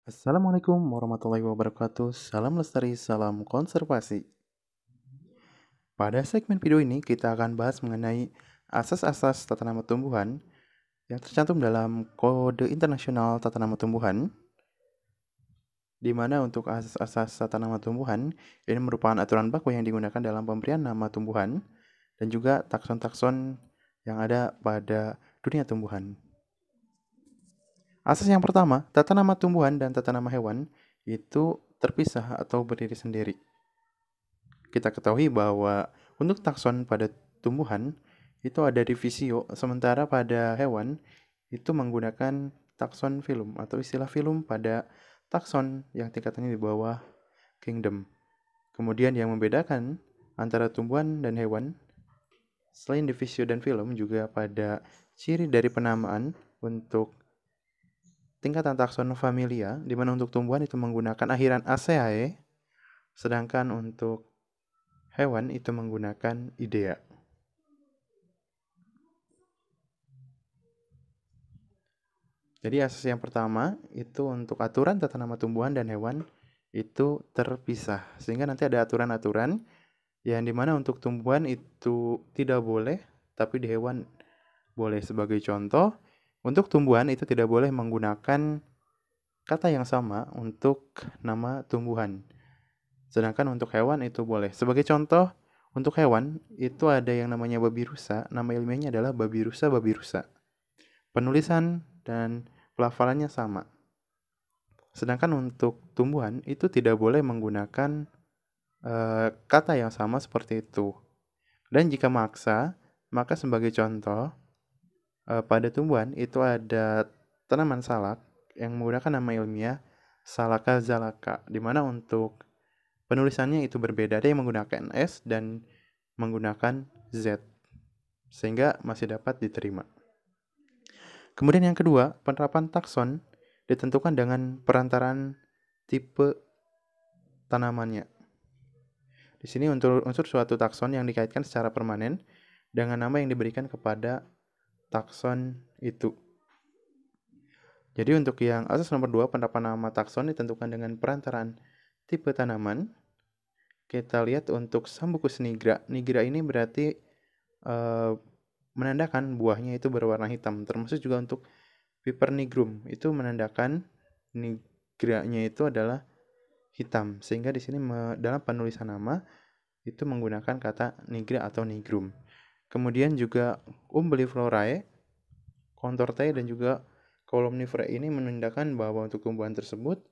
Assalamualaikum warahmatullahi wabarakatuh. Salam lestari, salam konservasi. Pada segmen video ini kita akan bahas mengenai asas-asas tata nama tumbuhan yang tercantum dalam Kode Internasional Tata Nama Tumbuhan, di mana untuk asas-asas tata nama tumbuhan ini merupakan aturan baku yang digunakan dalam pemberian nama tumbuhan dan juga takson-takson yang ada pada dunia tumbuhan. Asas yang pertama, tata nama tumbuhan dan tata nama hewan itu terpisah atau berdiri sendiri. Kita ketahui bahwa untuk takson pada tumbuhan itu ada divisio, sementara pada hewan itu menggunakan takson filum atau istilah filum pada takson yang tingkatannya di bawah kingdom. Kemudian yang membedakan antara tumbuhan dan hewan selain divisio dan filum juga pada ciri dari penamaan untuk tingkatan takson familia, di mana untuk tumbuhan itu menggunakan akhiran aceae, sedangkan untuk hewan itu menggunakan idea. Jadi asas yang pertama itu untuk aturan tata nama tumbuhan dan hewan itu terpisah. Sehingga nanti ada aturan-aturan yang dimana untuk tumbuhan itu tidak boleh, tapi di hewan boleh. Sebagai contoh, untuk tumbuhan itu tidak boleh menggunakan kata yang sama untuk nama tumbuhan. Sedangkan untuk hewan itu boleh. Sebagai contoh, untuk hewan itu ada yang namanya babirusa, nama ilmiahnya adalah babirusa babirusa. Penulisan dan pelafalannya sama. Sedangkan untuk tumbuhan itu tidak boleh menggunakan kata yang sama seperti itu. Dan jika maksa, maka sebagai contoh, pada tumbuhan itu ada tanaman salak yang menggunakan nama ilmiah Salaka zalaka, di mana untuk penulisannya itu berbeda. Ada yang menggunakan S dan menggunakan Z, sehingga masih dapat diterima. Kemudian yang kedua, penerapan takson ditentukan dengan perantaran tipe tanamannya. Di sini unsur suatu takson yang dikaitkan secara permanen dengan nama yang diberikan kepada takson itu. Jadi untuk yang asas nomor 2, penerapan nama takson ditentukan dengan perantaran tipe tanaman. Kita lihat untuk Sambucus nigra. Nigra ini berarti menandakan buahnya itu berwarna hitam. Termasuk juga untuk Piper nigrum itu menandakan nigranya itu adalah hitam. Sehingga di sini dalam penulisan nama itu menggunakan kata nigra atau nigrum. Kemudian juga Umbelliflorae, Contortae dan juga Columniferae ini menandakan bahwa untuk tumbuhan tersebut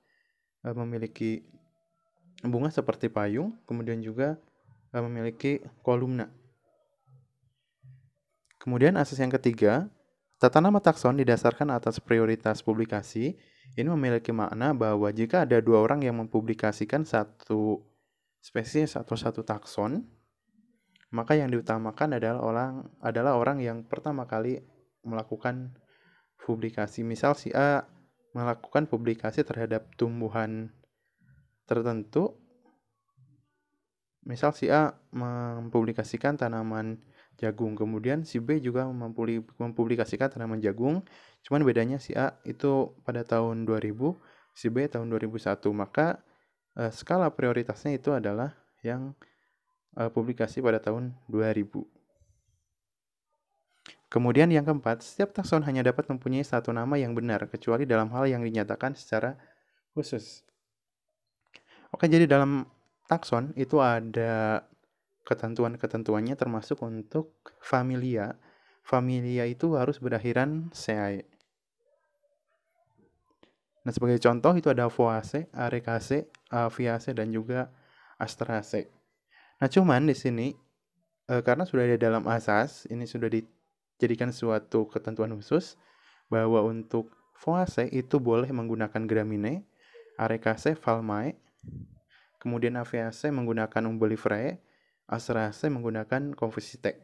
memiliki bunga seperti payung, kemudian juga memiliki kolumna. Kemudian asas yang ketiga, tata nama takson didasarkan atas prioritas publikasi. Ini memiliki makna bahwa jika ada dua orang yang mempublikasikan satu spesies atau satu takson, maka yang diutamakan adalah orang yang pertama kali melakukan publikasi. Misal si A melakukan publikasi terhadap tumbuhan tertentu. Misal si A mempublikasikan tanaman jagung, kemudian si B juga mempublikasikan tanaman jagung, cuman bedanya si A itu pada tahun 2000, si B tahun 2001, maka skala prioritasnya itu adalah yang publikasi pada tahun 2000. Kemudian yang keempat, setiap takson hanya dapat mempunyai satu nama yang benar, kecuali dalam hal yang dinyatakan secara khusus. Oke, jadi dalam takson itu ada ketentuan-ketentuannya termasuk untuk familia. Familia itu harus berakhiran -cae. Nah, sebagai contoh itu ada Phoaceae, Arecaceae, Aviaceae, dan juga Asteraceae. Nah, cuman di sini karena sudah ada dalam asas, ini sudah dijadikan suatu ketentuan khusus bahwa untuk Phoaceae itu boleh menggunakan Graminae, Arecaceae Palmae, kemudian Aviaceae menggunakan Umbelliferae, Asteraceae menggunakan Compositae.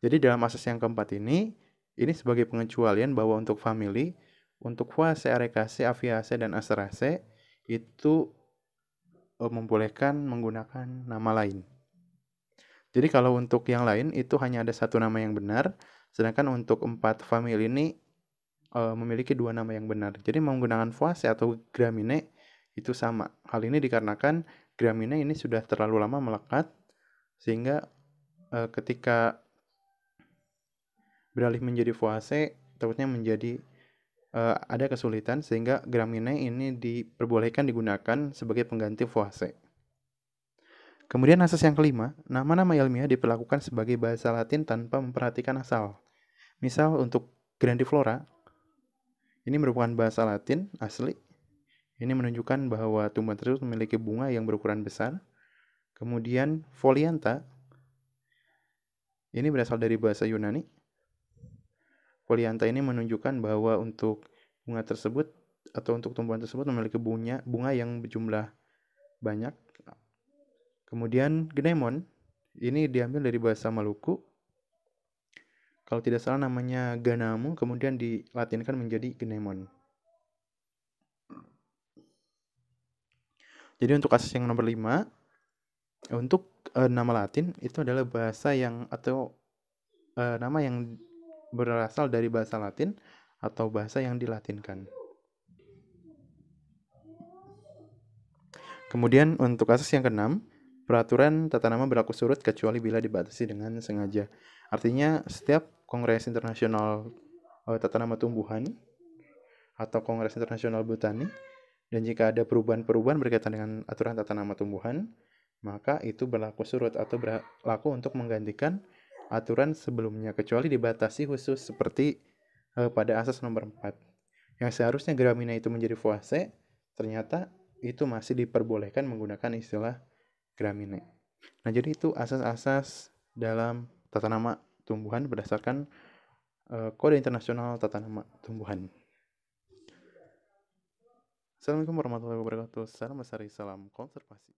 Jadi dalam asas yang keempat ini sebagai pengecualian bahwa untuk family, untuk Phoaceae, Arecaceae, Aviaceae, dan Asteraceae itu membolehkan menggunakan nama lain. Jadi kalau untuk yang lain itu hanya ada satu nama yang benar, sedangkan untuk 4 family ini memiliki dua nama yang benar. Jadi menggunakan voase atau gramine itu sama. Hal ini dikarenakan gramine ini sudah terlalu lama melekat sehingga ketika beralih menjadi voase takutnya menjadi ada kesulitan sehingga gramine ini diperbolehkan digunakan sebagai pengganti voase. Kemudian asas yang kelima, nama-nama ilmiah diperlakukan sebagai bahasa Latin tanpa memperhatikan asal. Misal untuk grandiflora, ini merupakan bahasa Latin asli. Ini menunjukkan bahwa tumbuhan tersebut memiliki bunga yang berukuran besar. Kemudian folianta, ini berasal dari bahasa Yunani. Folianta ini menunjukkan bahwa untuk bunga tersebut atau untuk tumbuhan tersebut memiliki bunga yang berjumlah banyak. Kemudian gnemon, ini diambil dari bahasa Maluku. Kalau tidak salah namanya ganamu, kemudian dilatinkan menjadi gnemon. Jadi untuk kasus yang nomor 5, untuk nama Latin itu adalah bahasa yang atau nama yang berasal dari bahasa Latin atau bahasa yang dilatinkan. Kemudian untuk kasus yang keenam, peraturan tata nama berlaku surut kecuali bila dibatasi dengan sengaja. Artinya setiap Kongres Internasional Tata Nama Tumbuhan atau Kongres Internasional Botani, dan jika ada perubahan-perubahan berkaitan dengan aturan tata nama tumbuhan, maka itu berlaku surut atau berlaku untuk menggantikan aturan sebelumnya kecuali dibatasi khusus seperti pada asas nomor 4. Yang seharusnya gramina itu menjadi voase, ternyata itu masih diperbolehkan menggunakan istilah gramine. Nah, jadi itu asas-asas dalam tata nama tumbuhan berdasarkan Kode Internasional Tata Nama Tumbuhan. Assalamualaikum warahmatullahi wabarakatuh. Salam lestari, salam konservasi.